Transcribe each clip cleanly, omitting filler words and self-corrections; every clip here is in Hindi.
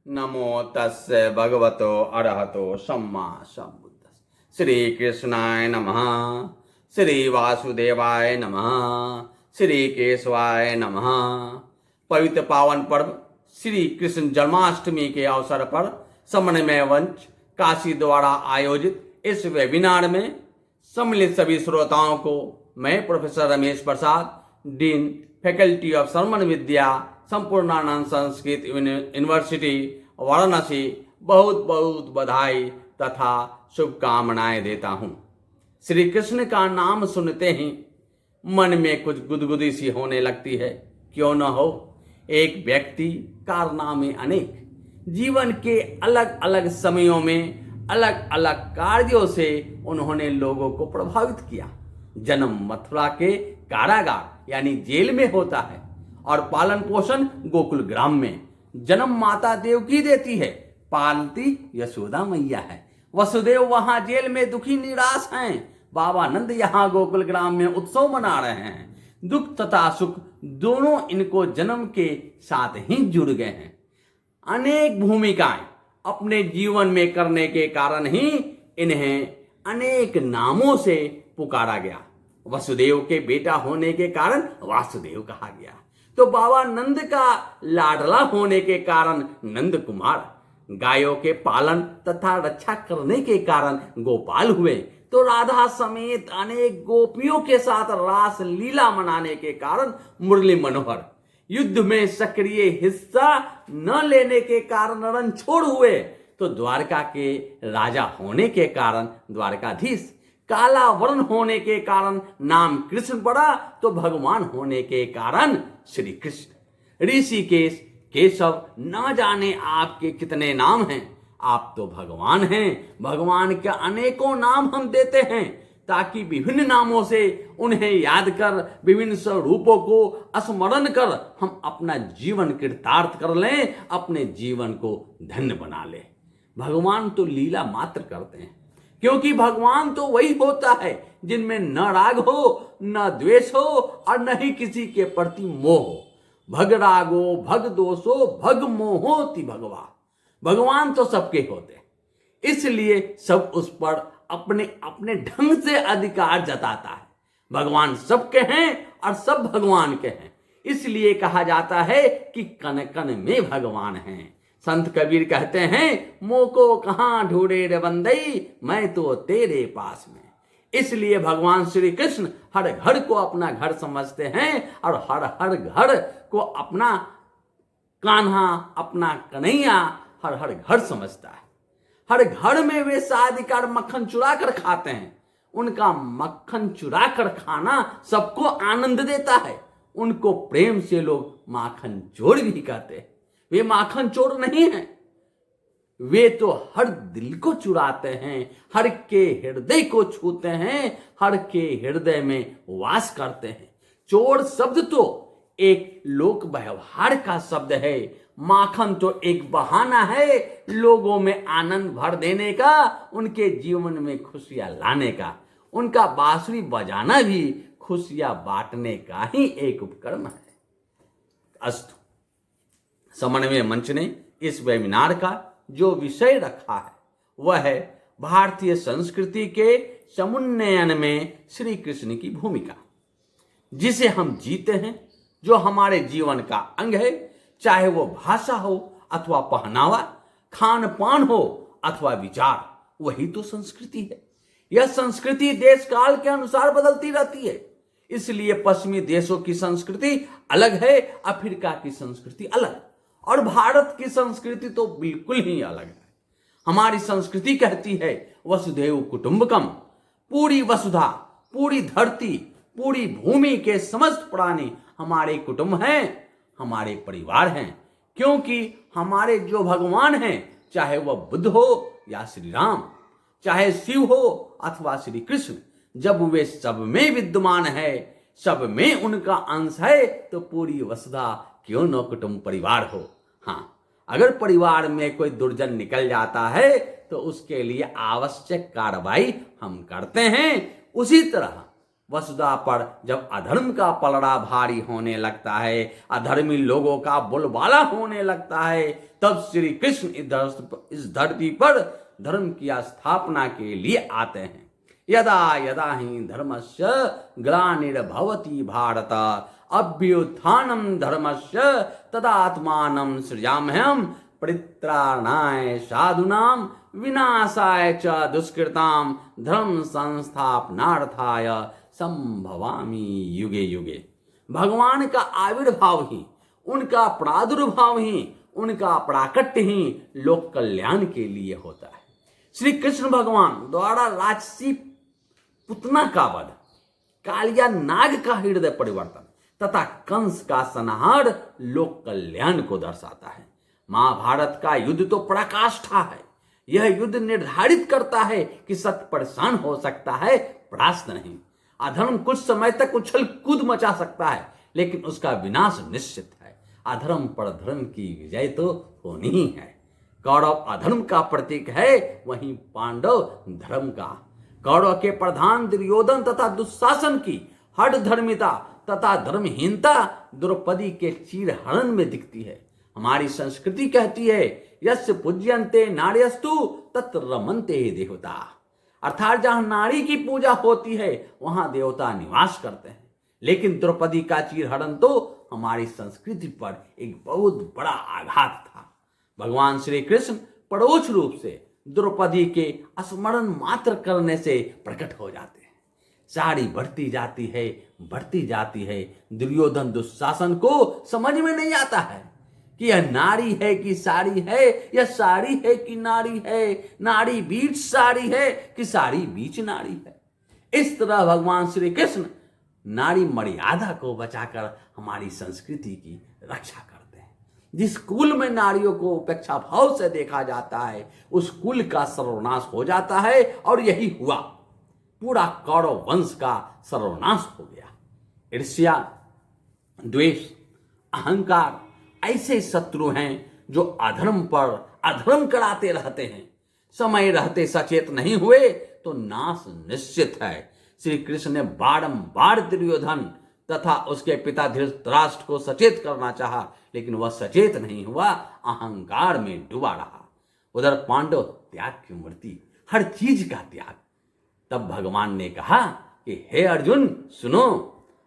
नमो तस्य भगवतो अरहतो सम्मा सम्बुद्धस्स। श्री कृष्णाय नमः। श्री वासुदेवाय नमः। श्री केशवाय नमः। पवित्र पावन पर्व श्री कृष्ण जन्माष्टमी के अवसर पर समन्वय मंच काशी द्वारा आयोजित इस वेबिनार में सम्मिलित सभी श्रोताओं को मैं professor Ramesh Prasad, dean faculty of sermon Vidya, Sampurnanand Sanskrit university Varanasi, बहुत बहुत बधाई तथा शुभकामनाएं देता हूं। श्री कृष्ण का नाम सुनते ही मन में कुछ गुदगुदी सी होने लगती है। क्यों न हो, एक व्यक्ति कारनामे अनेक, जीवन के अलग अलग समयों में अलग अलग कार्यों से उन्होंने लोगों को प्रभावित किया। जन्म मथुरा के कारागार यानी जेल में होता है और पालन पोषण गोकुल ग्राम में। जन्म माता देवकी देती है, पालती यशोदा मैया है। वसुदेव वहां जेल में दुखी निराश हैं। बाबा नंद यहाँ गोकुल ग्राम में उत्सव मना रहे हैं। दुख तथा सुख दोनों इनको जन्म के साथ ही जुड़ गए हैं। अनेक भूमिकाएं अपने जीवन में करने के कारण ही इन्हें अनेक नामों से पुकारा गया। वसुदेव के बेटा होने के कारण वासुदेव कहा गया, तो बाबा नंद का लाडला होने के कारण नंद कुमार, गायों के पालन तथा रक्षा करने के कारण गोपाल हुए, तो राधा समेत अनेक गोपियों के साथ रास लीला मनाने के कारण मुरली मनोहर, युद्ध में सक्रिय हिस्सा न लेने के कारण रणछोड़ हुए, तो द्वारका के राजा होने के कारण द्वारकाधीश, काला वर्ण होने के कारण नाम कृष्ण पड़ा, तो भगवान होने के कारण श्री कृष्ण। ऋषिकेश, केशव, न जाने आपके कितने नाम हैं। आप तो भगवान हैं। भगवान के अनेकों नाम हम देते हैं ताकि विभिन्न नामों से उन्हें याद कर, विभिन्न स्वरूपों को स्मरण कर हम अपना जीवन कृतार्थ कर लें, अपने जीवन को धन्य बना लें। भगवान तो लीला मात्र करते हैं, क्योंकि भगवान तो वही होता है जिनमें न राग हो, न द्वेष हो और न ही किसी के प्रति मोह हो। भग रागो भग दोषो भग मोहोति भगवा। भगवान तो सबके होते हैं, इसलिए सब उस पर अपने अपने ढंग से अधिकार जताता है। भगवान सबके हैं और सब भगवान के हैं, इसलिए कहा जाता है कि कन कन में भगवान हैं। संत कबीर कहते हैं, मोको कहां ढूंढे रे बंदई, मैं तो तेरे पास में। इसलिए भगवान श्री कृष्ण हर घर को अपना घर समझते हैं और हर हर घर को अपना कान्हा, अपना कन्हैया हर हर घर समझता है। हर घर में वे शादी कर मक्खन चुरा कर खाते हैं। उनका मक्खन चुरा कर खाना सबको आनंद देता है। उनको प्रेम से लोग माखन चोर भी कहते हैं। वे माखन चोर नहीं हैं, वे तो हर दिल को चुराते हैं, हर के हृदय को छूते हैं, हर के हृदय में वास करते हैं। चोर शब्द तो एक लोक व्यवहार का शब्द है। माखन तो एक बहाना है लोगों में आनंद भर देने का, उनके जीवन में खुशियां लाने का। उनका बांसुरी बजाना भी खुशियां बांटने का ही एक उपकरण है। अस्तु, समन्वय मंच ने इस वेबिनार का जो विषय रखा है वह है भारतीय संस्कृति के समुन्नयन में श्री कृष्ण की भूमिका, जिसे हम जीते हैं, जो हमारे जीवन का अंग है। चाहे वो भाषा हो अथवा पहनावा, खान पान हो अथवा विचार, वही तो संस्कृति है। यह संस्कृति देश काल के अनुसार बदलती रहती है। इसलिए पश्चिमी देशों की संस्कृति अलग है, अफ्रीका की संस्कृति अलग, और भारत की संस्कृति तो बिल्कुल ही अलग है। हमारी संस्कृति कहती है वसुधैव कुटुंबकम। पूरी वसुधा, पूरी धरती, पूरी भूमि के समस्त प्राणी हमारे कुटुंब हैं, हमारे परिवार हैं। क्योंकि हमारे जो भगवान हैं, चाहे वह बुद्ध हो या श्री राम, चाहे शिव हो अथवा श्री कृष्ण, जब वे सब में विद्यमान है, सब में उनका अंश है, तो पूरी वसुधा क्यों न कुटुंब परिवार हो। हाँ, अगर परिवार में कोई दुर्जन निकल जाता है तो उसके लिए आवश्यक कार्रवाई हम करते हैं। उसी तरह वसुधा पर जब अधर्म का पलड़ा भारी होने लगता है, अधर्मी लोगों का बोलबाला होने लगता है, तब श्री कृष्ण इस धरती पर धर्म की स्थापना के लिए आते हैं। यदा यदा ही धर्मस्य ग्लानिर्भवति भारत अभ्युत्थानं धर्मस्य तदात्मानं सृजाम्यहम् परित्राणाय साधूनां विनाशाय च दुष्कृतां धर्म संस्थापनार्थाय संभवामि युगे युगे। भगवान का आविर्भाव ही, उनका प्रादुर्भाव ही, उनका प्राकट्य ही लोक कल्याण के लिए होता है। श्री कृष्ण भगवान द्वारा राक्षसी पुतना का वध, कालिया नाग का हृदय परिवर्तन तथा कंस का संहार लोक कल्याण को दर्शाता है। महाभारत का युद्ध तो पराकाष्ठा है। यह युद्ध निर्धारित करता है कि सत्य परेशान हो सकता है, परास्त नहीं। अधर्म कुछ समय तक उछल कूद मचा सकता है, लेकिन उसका विनाश निश्चित है। अधर्म पर धर्म की विजय तो होनी ही है। कौरव अधर्म का प्रतीक है, वहीं पांडव धर्म का। कौरव के प्रधान दुर्योधन तथा दुशासन की हठ धर्मिता तथा धर्महीनता द्रौपदी के चीरहरण में दिखती है। हमारी संस्कृति कहती है यस्य पूज्यन्ते नार्यस्तु तत्र रमन्ते देवता, अर्थात जहां नारी की पूजा होती है वहां देवता निवास करते हैं। लेकिन द्रौपदी का चीरहरण तो हमारी संस्कृति पर एक बहुत बड़ा आघात था। भगवान श्री कृष्ण परोक्ष रूप से द्रौपदी के स्मरण मात्र करने से प्रकट हो जाते हैं। साड़ी बढ़ती जाती है। दुर्योधन दुशासन को समझ में नहीं आता है कि यह नारी है कि साड़ी है, यह साड़ी है कि नारी है, नारी बीच साड़ी है कि साड़ी बीच नारी है। इस तरह भगवान श्री कृष्ण नारी मर्यादा को बचाकर हमारी संस्कृति की रक्षा करते हैं। जिस कुल में नारियों को उपेक्षा भाव से देखा जाता है, उस कुल का सर्वनाश हो जाता है, और यही हुआ। पूरा कौरव वंश का सर्वनाश हो गया। ईर्ष्या, द्वेष, अहंकार ऐसे शत्रु हैं जो अधर्म पर अधर्म कराते रहते हैं। समय रहते सचेत नहीं हुए तो नाश निश्चित है। श्री कृष्ण ने बारंबार दुर्योधन तथा उसके पिता धृतराष्ट्र को सचेत करना चाहा, लेकिन वह सचेत नहीं हुआ, अहंकार में डूबा रहा। उधर पांडव त्याग की मूर्ति, हर चीज का त्याग। तब भगवान ने कहा कि हे अर्जुन सुनो,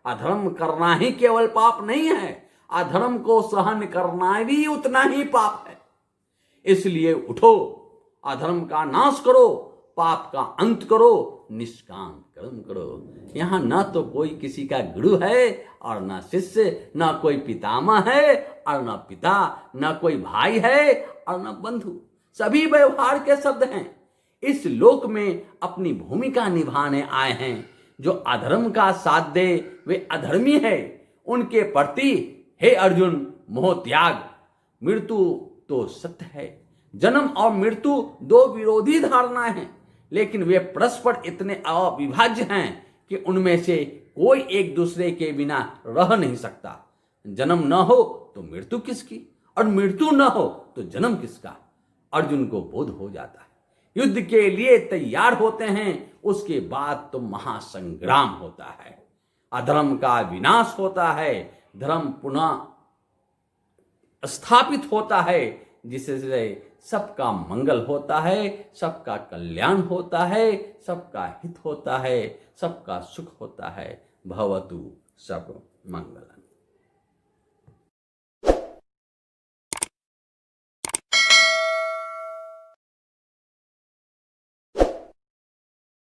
अधर्म करना ही केवल पाप नहीं है, अधर्म को सहन करना भी उतना ही पाप है। इसलिए उठो, अधर्म का नाश करो, पाप का अंत करो, निष्काम कर्म करो। यहां न तो कोई किसी का गुरु है और न शिष्य, न कोई पितामह है और न पिता, न कोई भाई है और न बंधु। सभी व्यवहार के शब्द हैं। इस लोक में अपनी भूमिका निभाने आए हैं। जो अधर्म का साथ दे वे अधर्मी है। उनके प्रति हे अर्जुन मोह त्याग। मृत्यु तो सत्य है। जन्म और मृत्यु दो विरोधी धारणाएं हैं, लेकिन वे परस्पर इतने अविभाज्य हैं कि उनमें से कोई एक दूसरे के बिना रह नहीं सकता। जन्म न हो तो मृत्यु किसकी, और मृत्यु न हो तो जन्म किसका। अर्जुन को बोध हो जाता है। युद्ध के लिए तैयार होते हैं, उसके बाद तो महासंग्राम होता है। अधर्म का विनाश होता है, धर्म पुनः स्थापित होता है, जिससे सबका मंगल होता है, सबका कल्याण होता है, सबका हित होता है, सबका सुख होता है। भवतु सब मंगलम्।